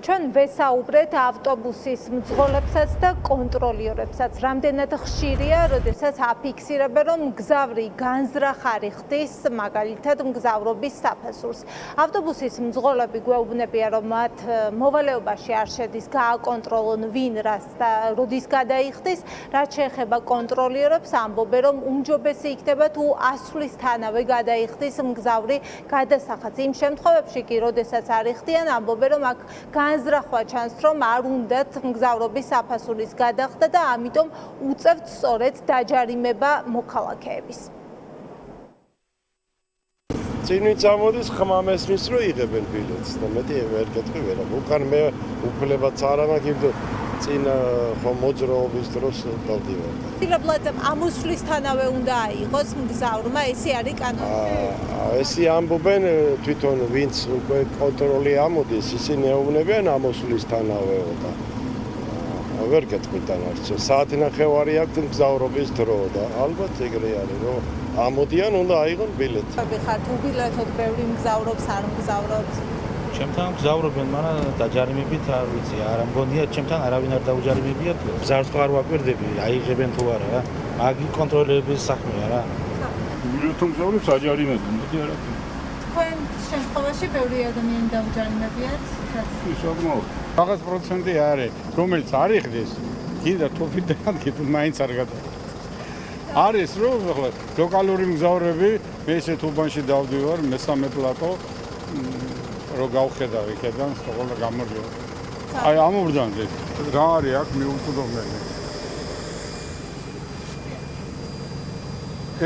ჩვენ ვესაუბრეთ ავტობუსის მძღოლებსაც და კონტროლიორებსაც. რამდენად ხშირია, როდესაც აფიქსირებენ, რომ მგზავრი განზრახარი ხდის, მაგალითად მგზავრობის საფასურს. ავტობუსის მძღოლები გვეუბნებიან, რომ მათ მოვალეობაში არ შედის გააკონტროლონ ვინ რას და როდის გადაიხდის, რაც შეეხება კონტროლიორებს, ამბობენ, რომ უმჯობესი იქნება თუ ასვლისთანავე გადაიხდის მგზავრი გადასახადს. იმ შემთხვევებში კი, როდესაც არ იხდიან, ამბობენ, რომ აქ განზრახვა ჩანს, რომ არ უნდათ მგზავრობის საფასურის გადახდა და ამიტომ უწევთ სწორედ დაჯარიმება მოქალაქეების. წინვით წამოდის ხმამ ესმის, რომ იღებენ ბილეთს და მეტი ვერ გეტყვი ვერა. უკან მე უფლებაც არ ამაგებდო წინ ხომ მოძრაობის დროს დავდივარ. ცდილობლად ამოსვლისთანავე უნდა აიღოს მგზავრმა, ესე არის კანონი. ესე ამბობენ თვითონ ვინც უკვე კონტროლი ამოდის, ისინი ეუბნებიან ამოსვლისთანავეო და ვერ გეტყვი თანაც. საათი ნახევარი აქვს მგზავრობის დრო და ალბათ ეგრე არის, რომ ამოდიან უნდა აიღონ ბილეთი. ხართ უბილეთოდ ბევრი მგზავრობს, არ მგზავრობს. ჩემთან მგზავრობენ, მაგრამ დაჯარიმებით არ ვიცი, არ ამგონია ჩემთან არავინ არ დაუჯარიმებიათ. მგზავრს არ ვაკვირდები, აიღებენ თუ არა რა. მაგი კონტროლერების საქმეა რა. უბილეთო მგზავრებს აჯარიმებენ, მეტი არა. თქვენ შემთხვევაში ბევრი ადამიანი დაუჯარიმებიათ? ისაკმაოდ. რაღაც პროცენტი არის, რომელიც არ იხდეს, კიდე თოფიდან კიდე მაინც არ გადაიხდეს. არის რომ ლოკალური მგზავრები, მე ესეთ უბანში დავდივარ, მესამე პლატო რო გავხედავ იქიდან, სწორად გამოდიო. აი ამობრძანდი. რა არის აქ მიუწვდომელი.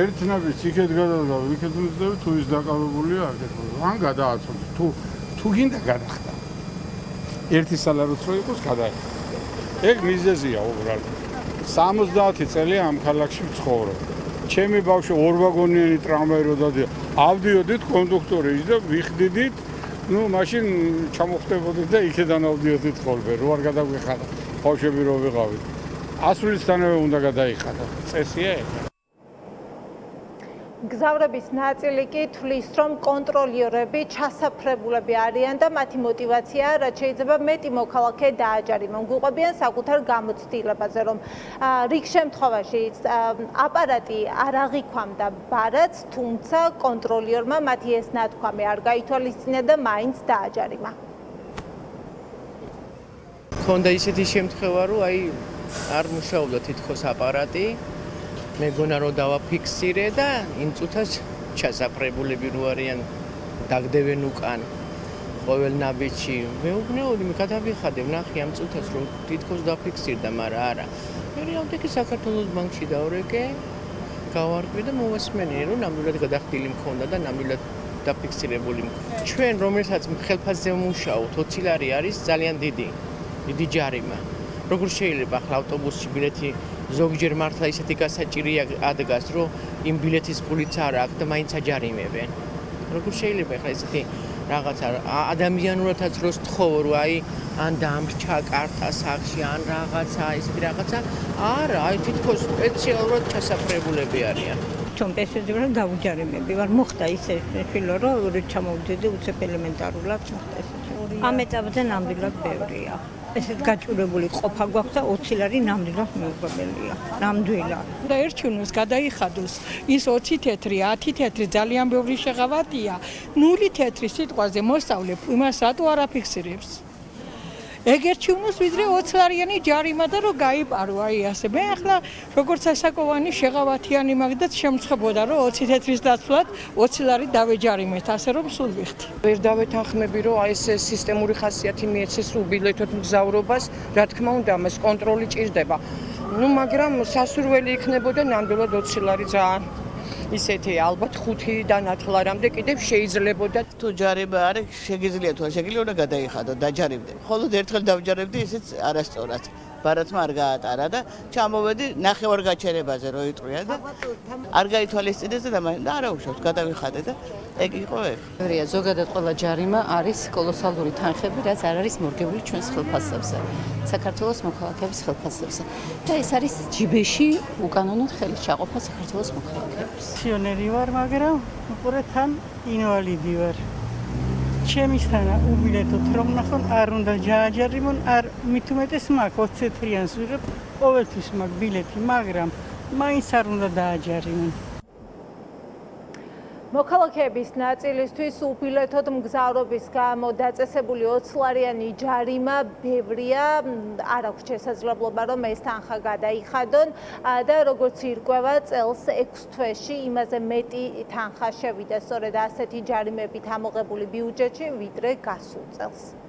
ერთნაირად იქეთ გადავიდა, იქეთ მისდევი თუ ის დაკავებულია აქეთ. ან გადააცოთ, თუ გინდა გადახდა. ერთი სალაროც რო იყოს გადაიხდა. ეგ მიზეზია უბრალოდ. 70 წელი ამ ქალაქში ვცხოვრობ. ჩემი ბავშვი ორვაგონიანი ტრამვაი რო დადია, ავდიოდით კონდუქტორი და ვიხდიდით, მაშინ ჩამოხდებოდით და იქიდან ავდიოდით ხოლმე, რო არ გადაგვიხადა. ბავშვები რო ვიყავით. ასვლისთანავე უნდა გადაიხადა. წესია ეგ. მგზავრების ნაწილი კი თვლის, რომ კონტროლიორები ჩასაფრებულები არიან და მათი მოტივაცია, რაც შეიძლება მეტი მოქალაქე დააჯარიმონ. გვიყვებიან საკუთარ გამოცდილებაზე, რომ რიგ შემთხვევაში აპარატი არ აღიქვამდა ბარათს, თუმცა კონტროლიორმა მათი ეს ნათქვამი არ გაითვალისწინა და მაინც დააჯარიმა. ქონდა ისეთი შემთხვევა, რომ არ მუშაობდა თითქოს აპარატი. მეგონა რომ დავაფიქსირე და იმ წუთას ჩასაფრებულები რო არიან დაგდებენ უკან ყოველ ნაბიჯში. მეუბნეოდი მე გადავიხადე, ვნახე ამ წუთას რომ თითქოს დაფიქსირდა, მაგრამ არა. მე რამდენი საქართველოს ბანკში დავრეკე, გავარკვი და მოვასმენე, რომ ნამდვილად გადახდილი მქონდა და ნამდვილად დაფიქსირებული. ჩვენ რომელსაც ხელფასზე ვმუშაობთ, 20 ლარი არის ძალიან დიდი ჯარიმა. როგორ შეიძლება ახლა ავტობუსში ბილეთი ზოგჯერ მართლა ისეთი გასაჭირია ადგას, რომ იმ ბილეთის ფულიც არ აქვს და მაინც აჯარიმებენ. როგორ შეიძლება ახლა ესეთი რაღაცა ადამიანურადაც რო სთხოვო, რომ ან დამრჩა კარტა სახში, ან რაღაცა, ესეთი რაღაცა, არა, თითქოს სპეციალურად ჩასაფრებულები არიან. Tom pēcēd varam davuჯარიმები ვარ მოხდა ისე შვილო რომ ჩამოვდიოდი უცებ ელემენტარულად მოხდა ესე. ამ ეტაპზე ნამდვილად ბევრია. ესეთ გაჭირებული ყოფა გვაქვს და 20 ლარი ნამდვილად მიუღებელია. ნამდვილად. და ერჩუნოს გადაიხადოს ის 20 თეთრი, 10 თეთრი ძალიან ბევრი შეღავათია. 0 თეთრი სიტყვაზე მოსწავლებ იმას რატო არ აფიქსირებს. ეგ ერჩუნოს ვიდრე 20 ლარიანი ჯარიმა და რომ გაიპარო ასე. მე ახლა როგორც ასაკოვანი შეღავათიანი მაქვს და შემწყებოდა რომ 20 თეთრის დაცვლად 20 ლარი დავეჯარიმეთ, ასე რომ სულ ვიხდი. ვერ დავეთანხმები რომ ეს სისტემური ხასიათი მიეცეს უბილეთოთ მგზავრობას, რა თქმა უნდა, მას კონტროლი ჭირდება. მაგრამ სასურველი იქნებოდა ნამდვილად 20 ლარი ძალიან ისეთი ალბათ 5-დან 10 ლარამდე კიდევ შეიძლებოდა. თუ ჯარება არის, შეგიძლია თუ არ შეგიძლია უნდა გადაიხადო, დაჯარიმდე. ხოლო ერთხელ დავჯარებდი, ისიც არასწორად. ბარათმა არ გაატარა და ჩამოვედი ნახევარ გაჩერებაზე რო იტყვია და არ გაითვალისწინეს და არა უშავს, გადავიხადე და ეგ იყო ეგ. ბევრია, ზოგადად ყველა ჯარიმა არის კოლოსალური თანხები, რაც არ არის მორგებული ჩვენს ხელფასებზე. საქართველოს მოქალაქეების ხელფასებზე. და ეს არის ჯიბეში უკანონოდ ხელის ჩაყოფა საქართველოს მოქალაქეებს. პენსიონერი ვარ, მაგრამ უყურე თან ინვალიდი ვარ. ჩემისთანა უბილეთოთ რომ ნახონ არ უნდა ჯააჯარიმონ არ მით უმეტეს მაქვს 20 თეთრიანს ვიღებ ყოველთვის მაქვს ბილეთი მაგრამ მაინც არ უნდა დააჯარიმონ მოქალაქეების ნაწილისთვის უბილეთოდ მგზავრობის გამო დაწესებული 20 ლარიანი ჯარიმა ბევრია, არ აქვს შესაძლებლობა რომ ეს თანხა გადაიხადონ და როგორც ირკვევა წელს 6 თვეში იმაზე მეტი თანხა შევიდა სწორედ ასეთი ჯარიმებით ამოღებული ბიუჯეტში, ვიდრე გასულ წელს.